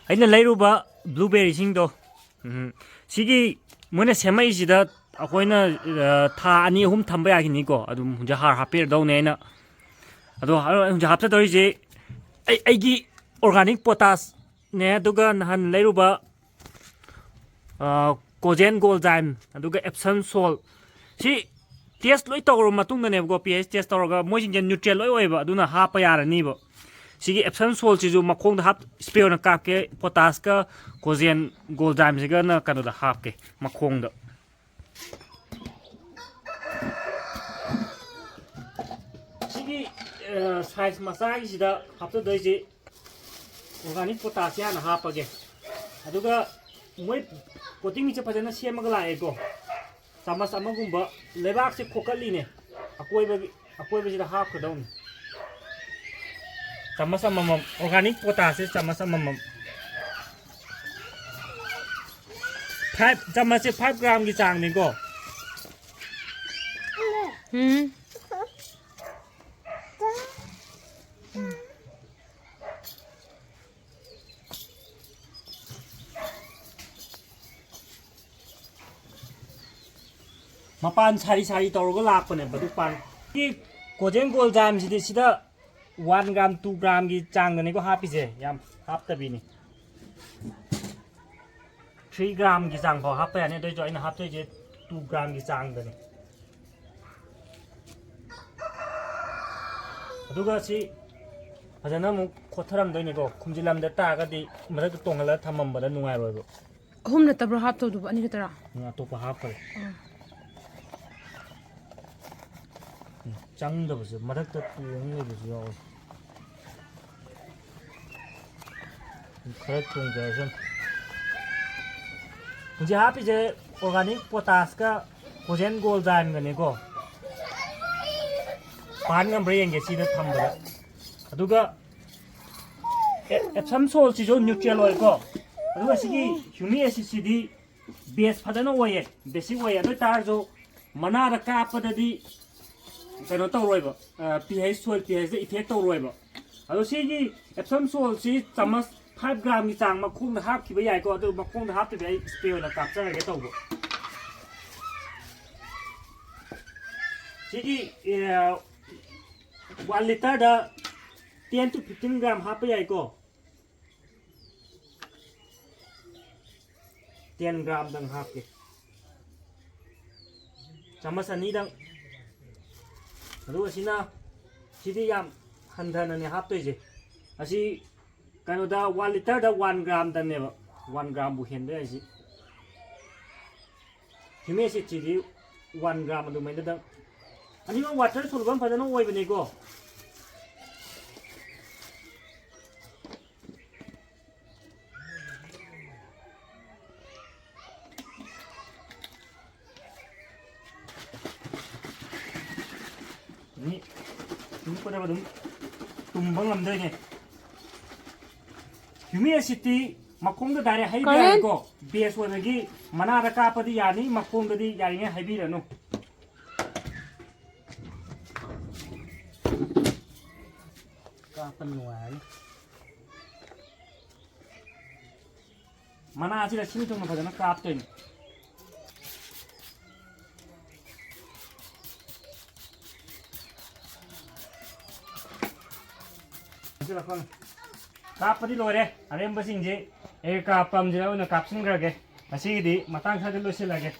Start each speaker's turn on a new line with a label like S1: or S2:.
S1: ꯑꯩꯅ ꯂꯩꯔꯨꯕ ꯕ꯭ꯂꯨꯕꯦꯔꯤꯁꯤꯡꯗꯣ ꯁꯤꯒꯤ ꯃꯣꯏꯅ ꯁꯦꯝꯃꯛꯏꯁꯤꯗ ꯑꯩꯈꯣꯏꯅ ꯊꯥ 2-3 ꯊꯝꯕ ꯌꯥꯈꯤꯅꯤꯀꯣ ꯑꯗꯨꯝ ꯍꯧꯖꯤꯛ ꯍꯥꯔ ꯍꯥꯞꯄꯤꯔꯗꯧꯅꯦ ꯑꯩꯅ ꯑꯗꯣ ꯍꯧꯖꯤꯛ ꯍꯥꯞꯆꯗꯧꯔꯤꯁꯦ ꯑꯩꯒꯤ ꯑꯣꯔꯒꯥꯅꯤꯛ ꯄꯣꯇꯥꯁꯅꯦ ꯑꯗꯨꯒ ꯅꯍꯥꯟ ꯂꯩꯔꯨꯕ ꯀꯣꯖꯦꯟ ꯒꯣꯜꯗꯥꯏꯝ ꯑꯗꯨꯒ ꯑꯦꯞꯁꯟ ꯁꯣꯜ ꯁꯤ ꯇꯦꯁ ꯂꯣꯏ ꯇꯧꯔꯕ ꯃꯇꯨꯡꯗꯅꯦꯕꯀꯣ ꯄꯤ ꯑꯩꯆ ꯇꯦꯁ ꯇꯧꯔꯒ ꯃꯣꯏꯁꯤꯡꯁꯦ ꯅ꯭ꯌꯨꯇ꯭ꯔꯦꯜ ꯂꯣꯏ ꯑꯣꯏꯕ ꯑꯗꯨꯅ ꯍꯥꯞꯄ ꯌꯥꯔꯅꯤꯕ ꯁꯤꯒꯤ ꯑꯦꯞꯁꯟ ꯁꯣꯜꯁꯤꯁꯨ ꯃꯈꯣꯡꯗ ꯏꯁꯄ꯭ꯔꯦ ꯑꯣꯏꯅ ꯀꯥꯞꯀꯦ ꯄꯣꯇꯥꯁꯀ ꯀꯣꯖꯦꯟ ꯒꯣꯜꯗꯥꯏꯝꯁꯤꯒꯅ ꯀꯩꯅꯣꯗ ꯍꯥꯞꯀꯦ ꯃꯈꯣꯡꯗ ꯁꯤꯒꯤ ꯁꯥꯏꯖ ꯃꯆꯥꯒꯤꯁꯤꯗ ꯍꯥꯞꯆꯗꯣꯏꯁꯤ ꯑꯣꯔꯒꯥꯅꯤꯛ ꯄꯣꯇꯥꯁꯁꯤ ꯍꯥꯟꯅ ꯍꯥꯞꯄꯒꯦ ꯑꯗꯨꯒ ꯃꯣꯏ ꯀꯣꯇꯤꯡ ꯃꯤꯛꯁꯦ ꯐꯖꯅ ꯁꯦꯝꯃꯒ ꯂꯥꯛꯑꯦꯀꯣ ꯆꯥꯃꯁ ꯑꯃꯒꯨꯝꯕ ꯂꯩꯕꯥꯛꯁꯦ ꯈꯣꯀꯠꯂꯤꯅꯦ ꯑꯀꯣꯏꯕꯁꯤꯗ ꯍꯥꯞꯀꯗꯧꯅꯤ ꯆꯥꯃꯁ ꯑꯃꯃꯝ ꯑꯣꯔꯒꯥꯅꯤꯛ ꯄꯣꯇꯥꯁꯁꯦ ꯆꯥꯃꯁ ꯑꯃꯃꯝ ꯆꯥꯃꯁꯁꯦ 5 ꯒ꯭ꯔꯥꯝꯒꯤ ꯆꯥꯡꯅꯤꯀꯣ ꯃꯄꯥꯟ ꯁꯥꯔꯤ ꯇꯧꯔꯒ ꯂꯥꯛꯄꯅꯦꯕ ꯑꯗꯨ ꯁꯤ ꯀꯣꯖꯦꯟ ꯒꯣꯜꯗꯥꯏꯝꯁꯤꯗꯤ ꯁꯤꯗ 1 ꯒ꯭ꯔꯥꯝ 2 ꯒ꯭ꯔꯥꯝꯒꯤ ꯆꯥꯡꯗꯅꯤꯀꯣ ꯍꯥꯞꯄꯤꯁꯦ ꯌꯥꯝ ꯍꯥꯞꯇꯕꯤꯅꯤ 3 ꯒ꯭ꯔꯥꯝꯒꯤ ꯆꯥꯡ ꯐꯥꯎ ꯍꯥꯞꯄ ꯌꯥꯅꯤ ꯑꯗꯨꯏꯁꯨ ꯑꯩꯅ ꯍꯥꯞꯇꯣꯏꯁꯦ 2 ꯒ꯭ꯔꯥꯝꯒꯤ ꯆꯥꯡꯗꯅꯤ ꯑꯗꯨꯒ ꯁꯤ ꯐꯖꯅ ꯑꯃꯨꯛ ꯈꯣꯠꯊꯔꯝꯗꯣꯏꯅꯤꯀꯣ ꯈꯨꯝꯖꯤꯜꯂꯝꯗ ꯇꯥꯔꯒꯗꯤ ꯃꯊꯛꯇ ꯇꯣꯡꯍꯜꯂꯒ ꯊꯝꯃꯝꯕꯗ ꯅꯨꯡꯉꯥꯏꯔꯣꯏꯕ
S2: 3 ꯅꯠꯇꯕ꯭ꯔꯣ ꯍꯥꯞꯇꯧꯗꯨꯕ 2 ꯈꯛꯇꯔꯥ
S1: ꯑꯇꯣꯞꯄ ꯍꯥꯞꯈ꯭ꯔꯦ ꯆꯪꯗꯕꯁꯨ ꯃꯊꯛꯇ ꯇꯣꯡ ꯂꯩꯕꯁꯨ ꯌꯥꯎꯋꯦ खर थोंजन मुझे हापीजे ऑर्गेनिक पोटास का कोजेन गोल्डाइम गनेको पान ngam ब्रेंगे सीदा थंबदा अदुगा एप्सम सोल सिजो न्यूट्रल ऑयल को अदुगा सिगी ह्यूमिक एसिड सिदी बेस फदना ओये बेसिक ओये अदु तार जो मना रा कापददी कनो तौरोइबो पीएच सोइल पीएच दे इफेक्ट तौरोइबो अदु सिगी एप्सम सोल सि चमच 5 ग्राम की चांग मखोंग हापखिबा याइको अदु मखोंग हापते आई स्प्रे ओना कापचरगे तौबो सिगी 1 liter da 10 to 15 gram Hapa याइको 10 gram दंग हापके चमच अनि दंग अदु असिना सिदी याम हंधनने हापतोइजे असि कनो दा 1 liter da 1 gram दनेबा 1 gram बु हेनबे आइसि ह्यूमिक एसिड 1 gram अदु मैदा दा अनिमा वाटर सोलबम फजना ओइबनेको नि तुमपदा बदुम तुमबंग लमदने ह्यूमिक एसिड मखोंग डायरेक्ट हाइबियाको बेस ओइबगी मना रा कापदि यानी मखोंग दि यारिङे हाइबिरनु कापन नुआई मना आसी रसिनि तुम फजना कापतोइन कापदी लोरे अरेम बसिंजे ए कापम जिना ओना कापसिन ग्रगे असिदी मतंग सादे लोसे लगे